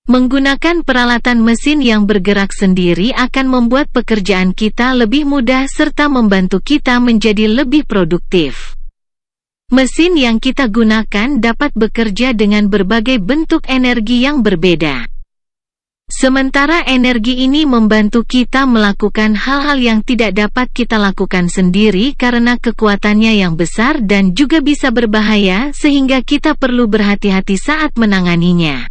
Menggunakan peralatan mesin yang bergerak sendiri akan membuat pekerjaan kita lebih mudah serta membantu kita menjadi lebih produktif. Mesin yang kita gunakan dapat bekerja dengan berbagai bentuk energi yang berbeda. Sementara energi ini membantu kita melakukan hal-hal yang tidak dapat kita lakukan sendiri karena kekuatannya yang besar dan juga bisa berbahaya sehingga kita perlu berhati-hati saat menanganinya.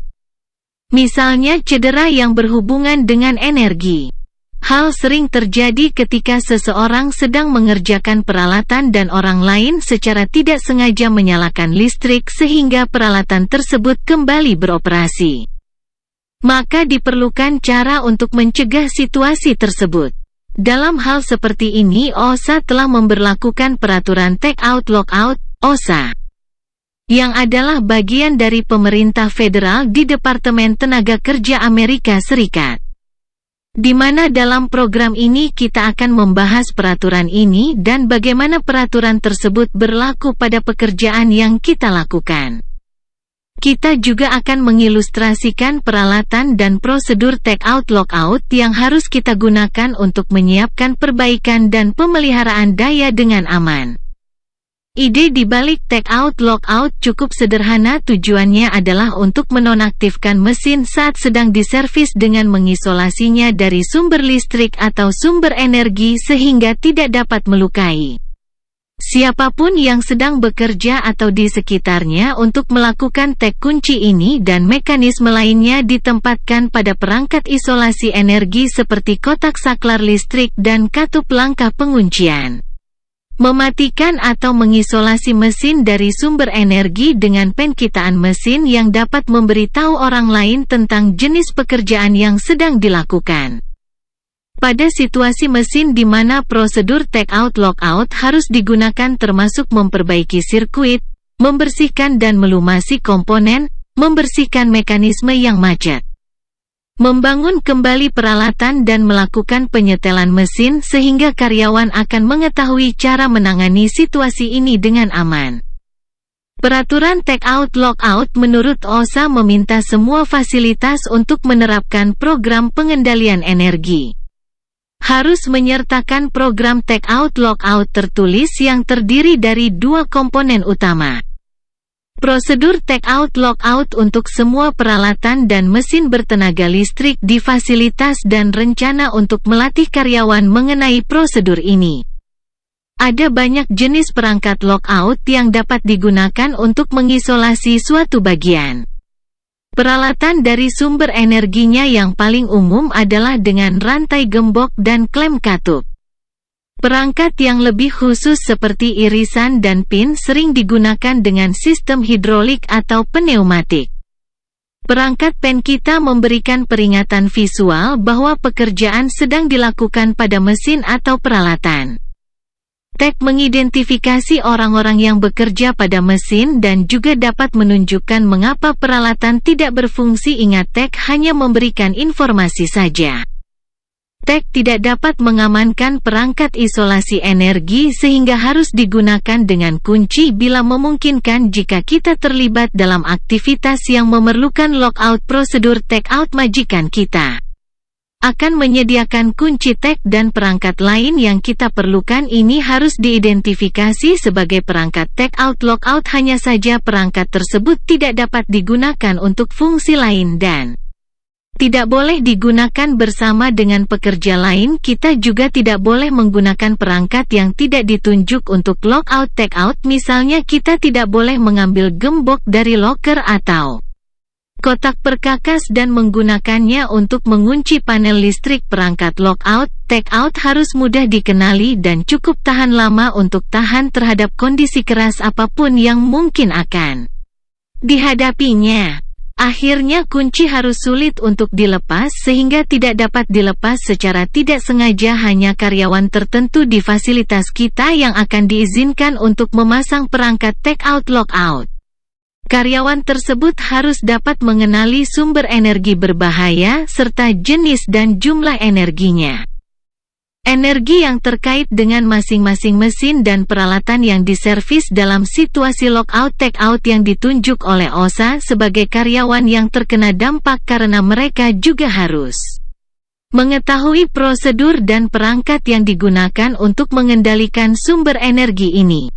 Misalnya cedera yang berhubungan dengan energi. Hal sering terjadi ketika seseorang sedang mengerjakan peralatan dan orang lain secara tidak sengaja menyalakan listrik sehingga peralatan tersebut kembali beroperasi. Maka diperlukan cara untuk mencegah situasi tersebut. Dalam hal seperti ini OSHA telah memberlakukan peraturan Take Out Lockout, OSHA, yang adalah bagian dari pemerintah federal di Departemen Tenaga Kerja Amerika Serikat. Di mana dalam program ini kita akan membahas peraturan ini dan bagaimana peraturan tersebut berlaku pada pekerjaan yang kita lakukan. Kita juga akan mengilustrasikan peralatan dan prosedur Take Out Lockout yang harus kita gunakan untuk menyiapkan perbaikan dan pemeliharaan daya dengan aman. Ide di balik Take Out Lockout cukup sederhana. Tujuannya adalah untuk menonaktifkan mesin saat sedang diservis dengan mengisolasinya dari sumber listrik atau sumber energi sehingga tidak dapat melukai siapapun yang sedang bekerja atau di sekitarnya. Untuk melakukan tag kunci ini dan mekanisme lainnya ditempatkan pada perangkat isolasi energi seperti kotak saklar listrik dan katup langkah penguncian. Mematikan atau mengisolasi mesin dari sumber energi dengan penkitaan mesin yang dapat memberitahu orang lain tentang jenis pekerjaan yang sedang dilakukan. Pada situasi mesin di mana prosedur Take Out Lockout harus digunakan termasuk memperbaiki sirkuit, membersihkan dan melumasi komponen, membersihkan mekanisme yang macet, membangun kembali peralatan dan melakukan penyetelan mesin sehingga karyawan akan mengetahui cara menangani situasi ini dengan aman. Peraturan Take Out Lockout menurut OSHA meminta semua fasilitas untuk menerapkan program pengendalian energi harus menyertakan program Take Out Lockout tertulis yang terdiri dari dua komponen utama. Prosedur Take Out Lockout untuk semua peralatan dan mesin bertenaga listrik di fasilitas dan rencana untuk melatih karyawan mengenai prosedur ini. Ada banyak jenis perangkat lockout yang dapat digunakan untuk mengisolasi suatu bagian. Peralatan dari sumber energinya yang paling umum adalah dengan rantai gembok dan klem katup. Perangkat yang lebih khusus seperti irisan dan pin sering digunakan dengan sistem hidrolik atau pneumatik. Perangkat penkita memberikan peringatan visual bahwa pekerjaan sedang dilakukan pada mesin atau peralatan. Tag mengidentifikasi orang-orang yang bekerja pada mesin dan juga dapat menunjukkan mengapa peralatan tidak berfungsi. Ingat, tag hanya memberikan informasi saja. Tag tidak dapat mengamankan perangkat isolasi energi sehingga harus digunakan dengan kunci bila memungkinkan. Jika kita terlibat dalam aktivitas yang memerlukan lockout, prosedur Take Out majikan kita akan menyediakan kunci tag dan perangkat lain yang kita perlukan. Ini harus diidentifikasi sebagai perangkat Take Out Lockout. Hanya saja perangkat tersebut tidak dapat digunakan untuk fungsi lain dan tidak boleh digunakan bersama dengan pekerja lain. Kita juga tidak boleh menggunakan perangkat yang tidak ditunjuk untuk lockout take out. Misalnya kita tidak boleh mengambil gembok dari loker atau kotak perkakas dan menggunakannya untuk mengunci panel listrik. Perangkat lockout take out harus mudah dikenali dan cukup tahan lama untuk tahan terhadap kondisi keras apapun yang mungkin akan dihadapinya. Akhirnya kunci harus sulit untuk dilepas sehingga tidak dapat dilepas secara tidak sengaja. Hanya karyawan tertentu di fasilitas kita yang akan diizinkan untuk memasang perangkat Take Out Lockout. Karyawan tersebut harus dapat mengenali sumber energi berbahaya serta jenis dan jumlah energinya. Energi yang terkait dengan masing-masing mesin dan peralatan yang diservis dalam situasi lockout take-out yang ditunjuk oleh OSA sebagai karyawan yang terkena dampak karena mereka juga harus mengetahui prosedur dan perangkat yang digunakan untuk mengendalikan sumber energi ini.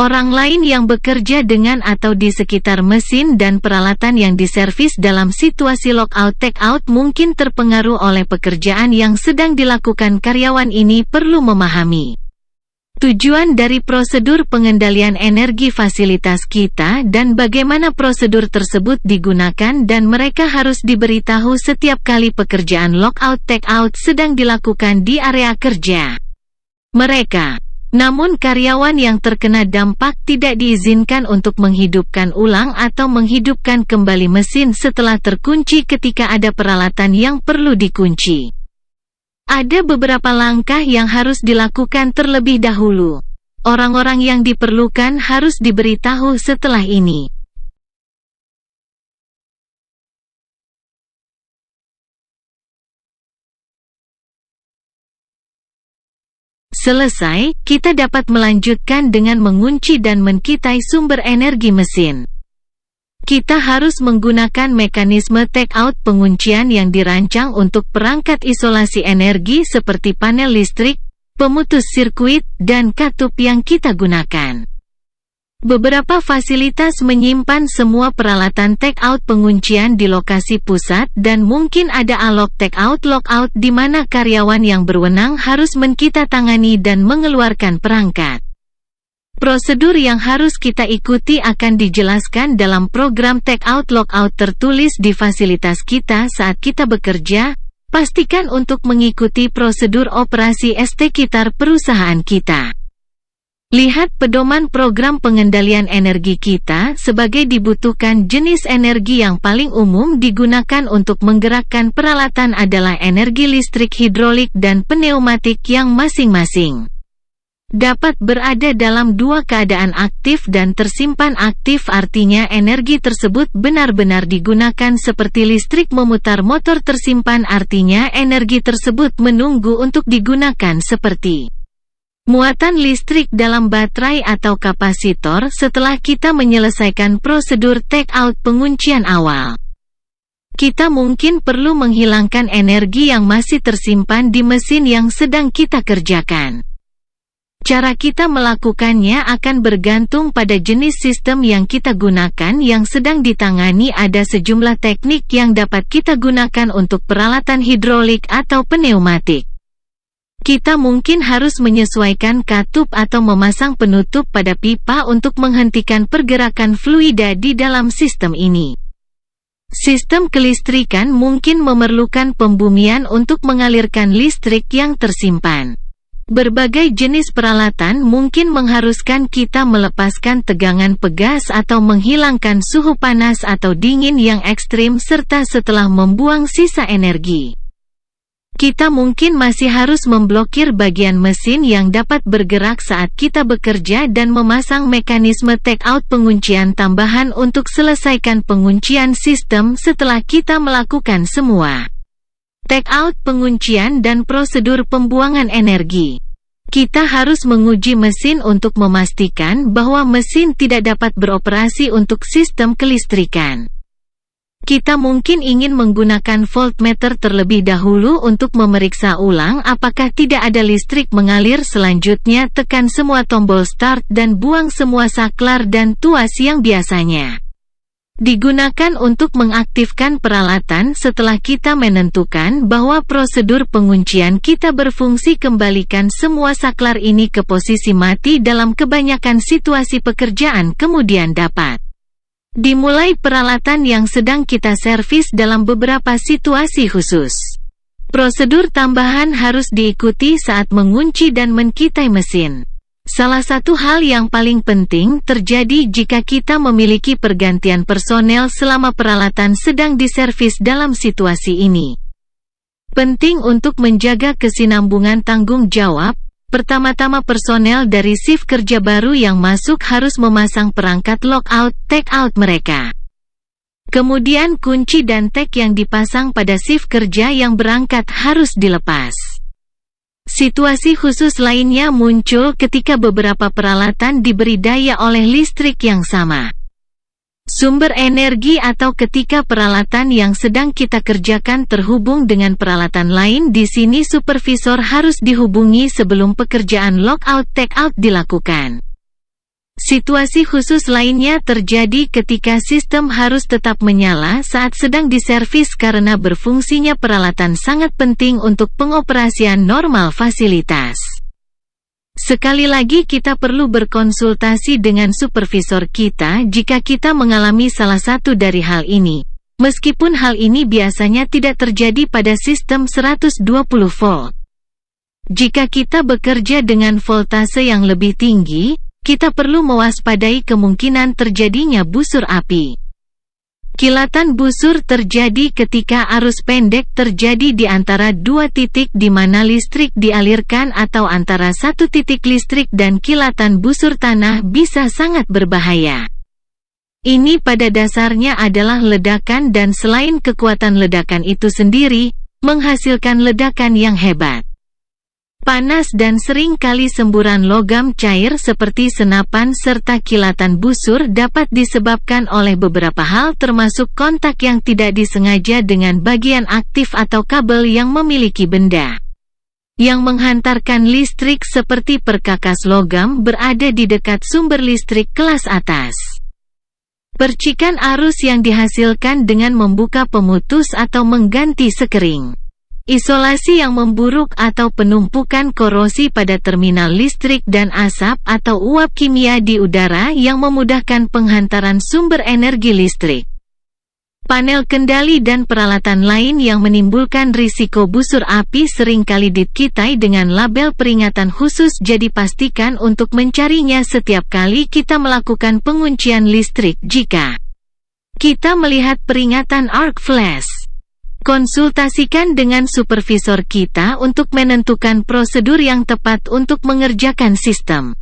Orang lain yang bekerja dengan atau di sekitar mesin dan peralatan yang diservis dalam situasi lockout take-out mungkin terpengaruh oleh pekerjaan yang sedang dilakukan karyawan ini perlu memahami tujuan dari prosedur pengendalian energi fasilitas kita dan bagaimana prosedur tersebut digunakan dan mereka harus diberitahu setiap kali pekerjaan lockout take-out sedang dilakukan di area kerja mereka. Namun karyawan yang terkena dampak tidak diizinkan untuk menghidupkan ulang atau menghidupkan kembali mesin setelah terkunci ketika ada peralatan yang perlu dikunci. Ada beberapa langkah yang harus dilakukan terlebih dahulu. Orang-orang yang diperlukan harus diberitahu setelah ini. Selesai, kita dapat melanjutkan dengan mengunci dan menkitai sumber energi mesin. Kita harus menggunakan mekanisme take-out penguncian yang dirancang untuk perangkat isolasi energi seperti panel listrik, pemutus sirkuit, dan katup yang kita gunakan. Beberapa fasilitas menyimpan semua peralatan take-out penguncian di lokasi pusat dan mungkin ada alok take-out lockout di mana karyawan yang berwenang harus menkitatangani dan mengeluarkan perangkat. Prosedur yang harus kita ikuti akan dijelaskan dalam program take-out lockout tertulis di fasilitas kita saat kita bekerja. Pastikan untuk mengikuti prosedur operasi sekitar perusahaan kita. Lihat pedoman program pengendalian energi kita sebagai dibutuhkan jenis energi yang paling umum digunakan untuk menggerakkan peralatan adalah energi listrik hidrolik dan pneumatik yang masing-masing dapat berada dalam dua keadaan aktif dan tersimpan aktif, artinya energi tersebut benar-benar digunakan seperti listrik memutar motor tersimpan, artinya energi tersebut menunggu untuk digunakan seperti muatan listrik dalam baterai atau kapasitor setelah kita menyelesaikan prosedur take-out penguncian awal. Kita mungkin perlu menghilangkan energi yang masih tersimpan di mesin yang sedang kita kerjakan. Cara kita melakukannya akan bergantung pada jenis sistem yang kita gunakan yang sedang ditangani. Ada sejumlah teknik yang dapat kita gunakan untuk peralatan hidrolik atau pneumatik. Kita mungkin harus menyesuaikan katup atau memasang penutup pada pipa untuk menghentikan pergerakan fluida di dalam sistem ini. Sistem kelistrikan mungkin memerlukan pembumian untuk mengalirkan listrik yang tersimpan. Berbagai jenis peralatan mungkin mengharuskan kita melepaskan tegangan pegas atau menghilangkan suhu panas atau dingin yang ekstrim serta setelah membuang sisa energi. Kita mungkin masih harus memblokir bagian mesin yang dapat bergerak saat kita bekerja dan memasang mekanisme take-out penguncian tambahan untuk selesaikan penguncian sistem setelah kita melakukan semua take-out penguncian dan prosedur pembuangan energi. Kita harus menguji mesin untuk memastikan bahwa mesin tidak dapat beroperasi untuk sistem kelistrikan. Kita mungkin ingin menggunakan voltmeter terlebih dahulu untuk memeriksa ulang apakah tidak ada listrik mengalir. Selanjutnya tekan semua tombol start dan buang semua saklar dan tuas yang biasanya digunakan untuk mengaktifkan peralatan. Setelah kita menentukan bahwa prosedur penguncian kita berfungsi, kembalikan semua saklar ini ke posisi mati dalam kebanyakan situasi pekerjaan, kemudian dapat dimulai peralatan yang sedang kita servis dalam beberapa situasi khusus. Prosedur tambahan harus diikuti saat mengunci dan menkitai mesin. Salah satu hal yang paling penting terjadi jika kita memiliki pergantian personel selama peralatan sedang diservis dalam situasi ini. Penting untuk menjaga kesinambungan tanggung jawab. Pertama-tama personel dari shift kerja baru yang masuk harus memasang perangkat lockout, take-out mereka. Kemudian kunci dan tag yang dipasang pada shift kerja yang berangkat harus dilepas. Situasi khusus lainnya muncul ketika beberapa peralatan diberi daya oleh listrik yang sama. Sumber energi atau ketika peralatan yang sedang kita kerjakan terhubung dengan peralatan lain. Di sini supervisor harus dihubungi sebelum pekerjaan lockout-tagout dilakukan. Situasi khusus lainnya terjadi ketika sistem harus tetap menyala saat sedang diservis karena berfungsinya peralatan sangat penting untuk pengoperasian normal fasilitas. Sekali lagi kita perlu berkonsultasi dengan supervisor kita jika kita mengalami salah satu dari hal ini. Meskipun hal ini biasanya tidak terjadi pada sistem 120 volt. Jika kita bekerja dengan voltase yang lebih tinggi, kita perlu mewaspadai kemungkinan terjadinya busur api. Kilatan busur terjadi ketika arus pendek terjadi di antara dua titik di mana listrik dialirkan atau antara satu titik listrik dan kilatan busur tanah bisa sangat berbahaya. Ini pada dasarnya adalah ledakan dan selain kekuatan ledakan itu sendiri, menghasilkan ledakan yang hebat. Panas dan sering kali semburan logam cair seperti senapan serta kilatan busur dapat disebabkan oleh beberapa hal termasuk kontak yang tidak disengaja dengan bagian aktif atau kabel yang memiliki benda yang menghantarkan listrik seperti perkakas logam berada di dekat sumber listrik kelas atas. Percikan arus yang dihasilkan dengan membuka pemutus atau mengganti sekering. Isolasi yang memburuk atau penumpukan korosi pada terminal listrik dan asap atau uap kimia di udara yang memudahkan penghantaran sumber energi listrik. Panel kendali dan peralatan lain yang menimbulkan risiko busur api seringkali dikitai dengan label peringatan khusus, jadi pastikan untuk mencarinya setiap kali kita melakukan penguncian listrik. Jika kita melihat peringatan arc flash, konsultasikan dengan supervisor kita untuk menentukan prosedur yang tepat untuk mengerjakan sistem.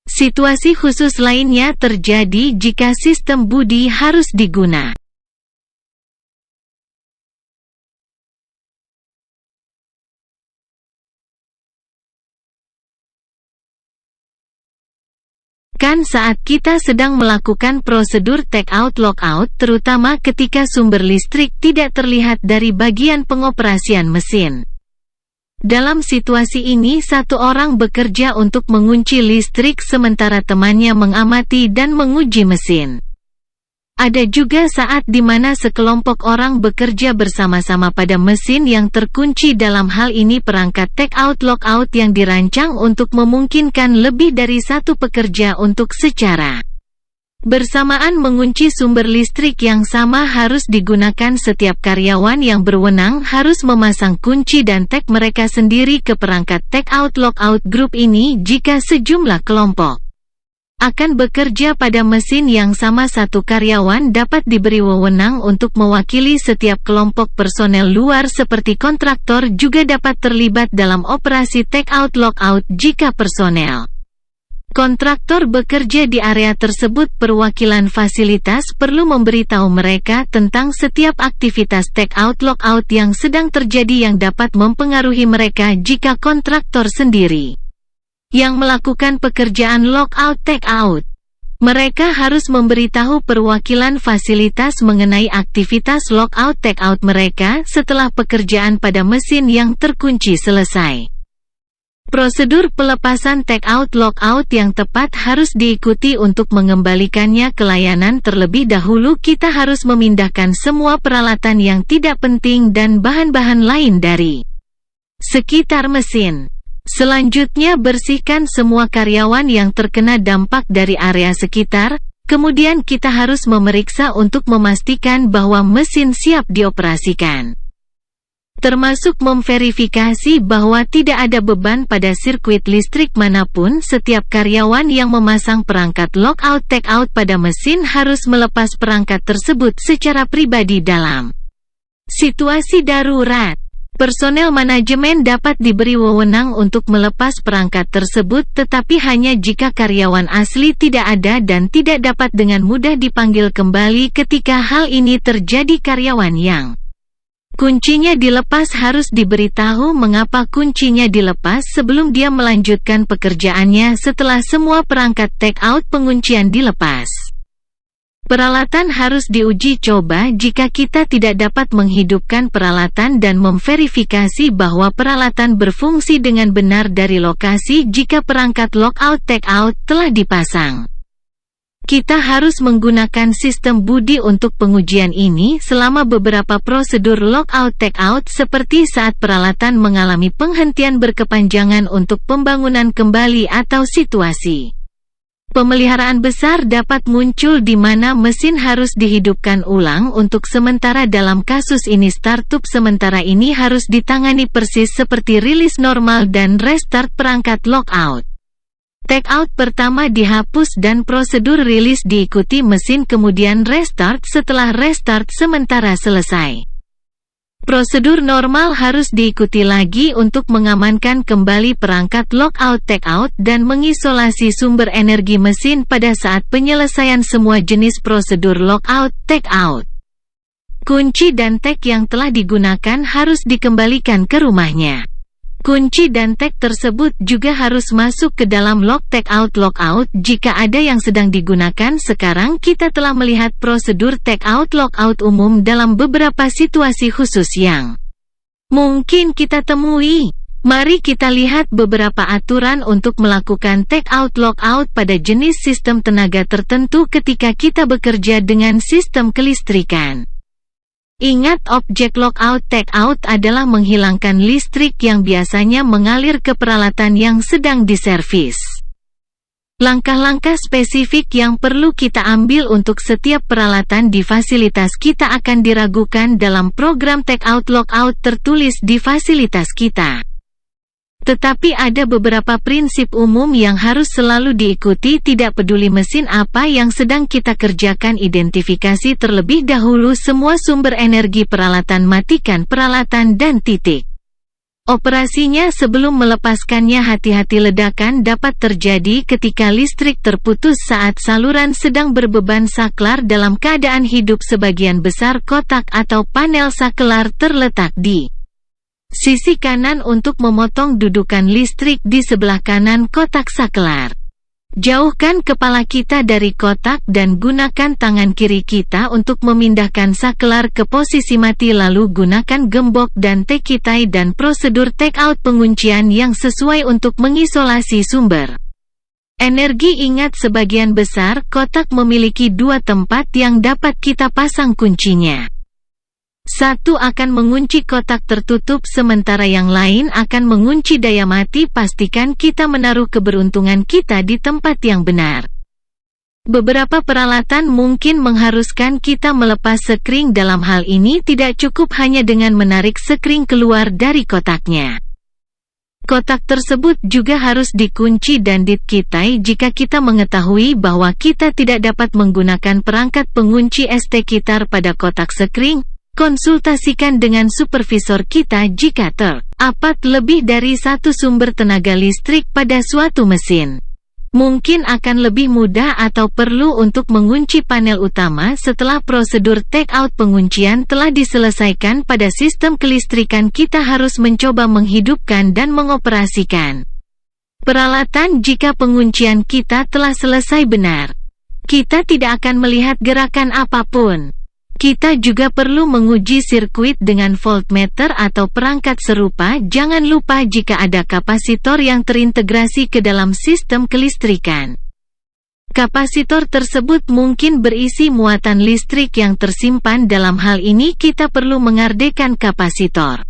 Situasi khusus lainnya terjadi jika sistem budi harus digunakan. Saat kita sedang melakukan prosedur take-out lockout, terutama ketika sumber listrik tidak terlihat dari bagian pengoperasian mesin. Dalam situasi ini satu orang bekerja untuk mengunci listrik sementara temannya mengamati dan menguji mesin. Ada juga saat di mana sekelompok orang bekerja bersama-sama pada mesin yang terkunci. Dalam hal ini perangkat take-out lockout yang dirancang untuk memungkinkan lebih dari satu pekerja untuk secara bersamaan mengunci sumber listrik yang sama harus digunakan. Setiap karyawan yang berwenang harus memasang kunci dan tag mereka sendiri ke perangkat take-out lockout grup ini. Jika sejumlah kelompok akan bekerja pada mesin yang sama, satu karyawan dapat diberi wewenang untuk mewakili setiap kelompok. Personel luar seperti kontraktor juga dapat terlibat dalam operasi take-out lockout jika personel kontraktor bekerja di area tersebut. Perwakilan fasilitas perlu memberitahu mereka tentang setiap aktivitas take-out lockout yang sedang terjadi yang dapat mempengaruhi mereka. Jika kontraktor sendiri yang melakukan pekerjaan lockout take-out, mereka harus memberitahu perwakilan fasilitas mengenai aktivitas lockout take-out mereka setelah pekerjaan pada mesin yang terkunci selesai. Prosedur pelepasan take-out lockout yang tepat harus diikuti. Untuk mengembalikannya ke layanan terlebih dahulu, kita harus memindahkan semua peralatan yang tidak penting dan bahan-bahan lain dari sekitar mesin. Selanjutnya bersihkan semua karyawan yang terkena dampak dari area sekitar. Kemudian kita harus memeriksa untuk memastikan bahwa mesin siap dioperasikan, termasuk memverifikasi bahwa tidak ada beban pada sirkuit listrik manapun. Setiap karyawan yang memasang perangkat lockout take-out pada mesin harus melepas perangkat tersebut secara pribadi. Dalam situasi darurat, personel manajemen dapat diberi wewenang untuk melepas perangkat tersebut, tetapi hanya jika karyawan asli tidak ada dan tidak dapat dengan mudah dipanggil kembali. Ketika hal ini terjadi, karyawan yang Kuncinya dilepas harus diberitahu mengapa kuncinya dilepas sebelum dia melanjutkan pekerjaannya setelah semua perangkat take-out penguncian dilepas. Peralatan harus diuji coba jika kita tidak dapat menghidupkan peralatan dan memverifikasi bahwa peralatan berfungsi dengan benar dari lokasi jika perangkat lockout take-out telah dipasang. Kita harus menggunakan sistem Budi untuk pengujian ini selama beberapa prosedur lockout take-out seperti saat peralatan mengalami penghentian berkepanjangan untuk pembangunan kembali atau situasi. Pemeliharaan besar dapat muncul di mana mesin harus dihidupkan ulang untuk sementara. Dalam kasus ini startup sementara ini harus ditangani persis seperti rilis normal dan restart perangkat lockout. Take-out pertama dihapus dan prosedur rilis diikuti mesin kemudian restart setelah restart sementara selesai. Prosedur normal harus diikuti lagi untuk mengamankan kembali perangkat lockout take-out dan mengisolasi sumber energi mesin pada saat penyelesaian semua jenis prosedur lockout take-out. Kunci dan tag yang telah digunakan harus dikembalikan ke rumahnya. Kunci dan tag tersebut juga harus masuk ke dalam log take-out lockout jika ada yang sedang digunakan. Sekarang kita telah melihat prosedur take-out lockout umum dalam beberapa situasi khusus yang mungkin kita temui. Mari kita lihat beberapa aturan untuk melakukan take-out lockout pada jenis sistem tenaga tertentu ketika kita bekerja dengan sistem kelistrikan. Ingat, objek lockout take-out adalah menghilangkan listrik yang biasanya mengalir ke peralatan yang sedang diservis. Langkah-langkah spesifik yang perlu kita ambil untuk setiap peralatan di fasilitas kita akan diragukan dalam program take-out lockout tertulis di fasilitas kita. Tetapi ada beberapa prinsip umum yang harus selalu diikuti, tidak peduli mesin apa yang sedang kita kerjakan. Identifikasi terlebih dahulu semua sumber energi peralatan, matikan peralatan dan titik operasinya sebelum melepaskannya. Hati-hati, ledakan dapat terjadi ketika listrik terputus saat saluran sedang berbeban. Saklar dalam keadaan hidup, sebagian besar kotak atau panel saklar terletak di sisi kanan untuk memotong dudukan listrik di sebelah kanan kotak saklar. Jauhkan kepala kita dari kotak dan gunakan tangan kiri kita untuk memindahkan saklar ke posisi mati, lalu gunakan gembok dan tekitai dan prosedur take-out penguncian yang sesuai untuk mengisolasi sumber energi. Ingat, sebagian besar kotak memiliki dua tempat yang dapat kita pasang kuncinya. Satu akan mengunci kotak tertutup sementara yang lain akan mengunci daya mati. Pastikan kita menaruh keberuntungan kita di tempat yang benar. Beberapa peralatan mungkin mengharuskan kita melepas sekring. Dalam hal ini tidak cukup hanya dengan menarik sekring keluar dari kotaknya. Kotak tersebut juga harus dikunci dan ditekitai. Jika kita mengetahui bahwa kita tidak dapat menggunakan perangkat pengunci ST-kitar pada kotak sekring, konsultasikan dengan supervisor kita jika terdapat lebih dari satu sumber tenaga listrik pada suatu mesin. Mungkin akan lebih mudah atau perlu untuk mengunci panel utama setelah prosedur take-out penguncian telah diselesaikan pada sistem kelistrikan. Kita harus mencoba menghidupkan dan mengoperasikan peralatan jika penguncian kita telah selesai benar. Kita tidak akan melihat gerakan apapun. Kita juga perlu menguji sirkuit dengan voltmeter atau perangkat serupa. Jangan lupa jika ada kapasitor yang terintegrasi ke dalam sistem kelistrikan. Kapasitor tersebut mungkin berisi muatan listrik yang tersimpan. Dalam hal ini kita perlu mengardekan kapasitor.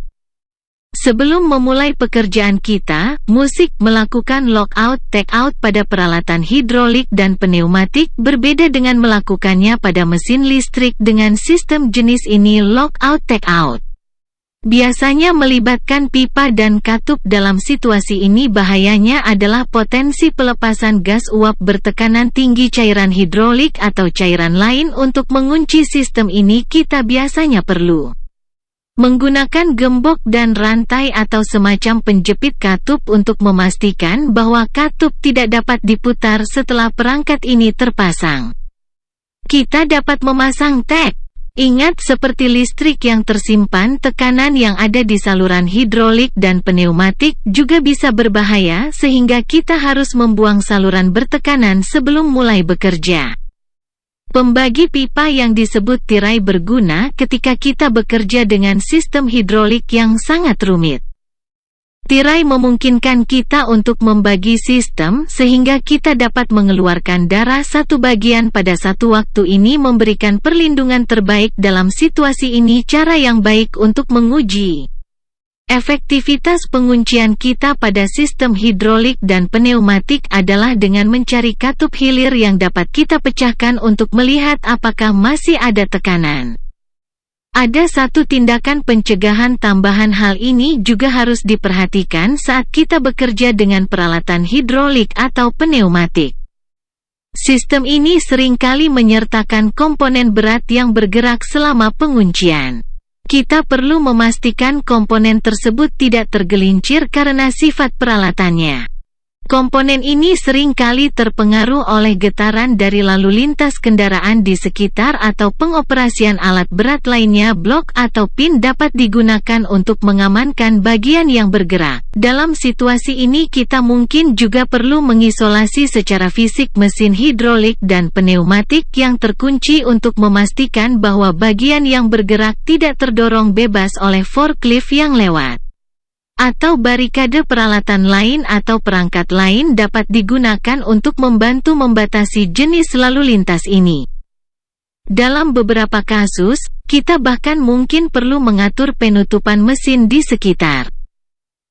Sebelum memulai pekerjaan kita, musik melakukan lockout take-out pada peralatan hidrolik dan pneumatik berbeda dengan melakukannya pada mesin listrik. Dengan sistem jenis ini lockout take-out biasanya melibatkan pipa dan katup. Dalam situasi ini bahayanya adalah potensi pelepasan gas uap bertekanan tinggi, cairan hidrolik atau cairan lain. Untuk mengunci sistem ini kita biasanya perlu menggunakan gembok dan rantai atau semacam penjepit katup untuk memastikan bahwa katup tidak dapat diputar setelah perangkat ini terpasang. Kita dapat memasang tag Ingat, seperti listrik yang tersimpan, tekanan yang ada di saluran hidrolik dan pneumatik juga bisa berbahaya sehingga kita harus membuang saluran bertekanan sebelum mulai bekerja. Pembagi pipa yang disebut tirai berguna ketika kita bekerja dengan sistem hidrolik yang sangat rumit. Tirai memungkinkan kita untuk membagi sistem sehingga kita dapat mengeluarkan darah satu bagian pada satu waktu. Ini memberikan perlindungan terbaik dalam situasi ini. Cara yang baik untuk menguji efektivitas penguncian kita pada sistem hidrolik dan pneumatik adalah dengan mencari katup hilir yang dapat kita pecahkan untuk melihat apakah masih ada tekanan. Ada satu tindakan pencegahan tambahan. Hal ini juga harus diperhatikan saat kita bekerja dengan peralatan hidrolik atau pneumatik. Sistem ini seringkali menyertakan komponen berat yang bergerak selama penguncian. Kita perlu memastikan komponen tersebut tidak tergelincir karena sifat peralatannya. Komponen ini seringkali terpengaruh oleh getaran dari lalu lintas kendaraan di sekitar atau pengoperasian alat berat lainnya. Blok atau pin dapat digunakan untuk mengamankan bagian yang bergerak. Dalam situasi ini kita mungkin juga perlu mengisolasi secara fisik mesin hidrolik dan pneumatik yang terkunci untuk memastikan bahwa bagian yang bergerak tidak terdorong bebas oleh forklift yang lewat. Atau barikade. Peralatan lain atau perangkat lain dapat digunakan untuk membantu membatasi jenis lalu lintas ini. Dalam beberapa kasus, kita bahkan mungkin perlu mengatur penutupan mesin di sekitar.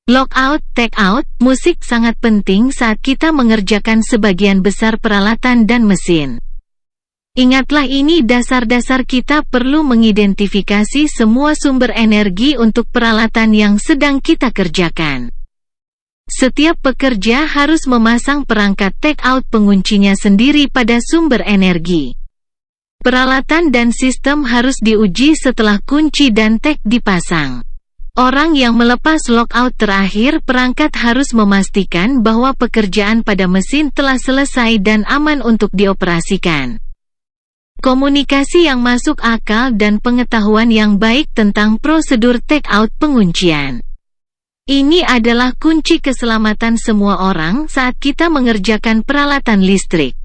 Lockout, take-out, musik sangat penting saat kita mengerjakan sebagian besar peralatan dan mesin. Ingatlah, ini dasar-dasar. Kita perlu mengidentifikasi semua sumber energi untuk peralatan yang sedang kita kerjakan. Setiap pekerja harus memasang perangkat take-out penguncinya sendiri pada sumber energi. Peralatan dan sistem harus diuji setelah kunci dan tag dipasang. Orang yang melepas lockout terakhir perangkat harus memastikan bahwa pekerjaan pada mesin telah selesai dan aman untuk dioperasikan. Komunikasi yang masuk akal dan pengetahuan yang baik tentang prosedur take-out penguncian. Ini adalah kunci keselamatan semua orang saat kita mengerjakan peralatan listrik.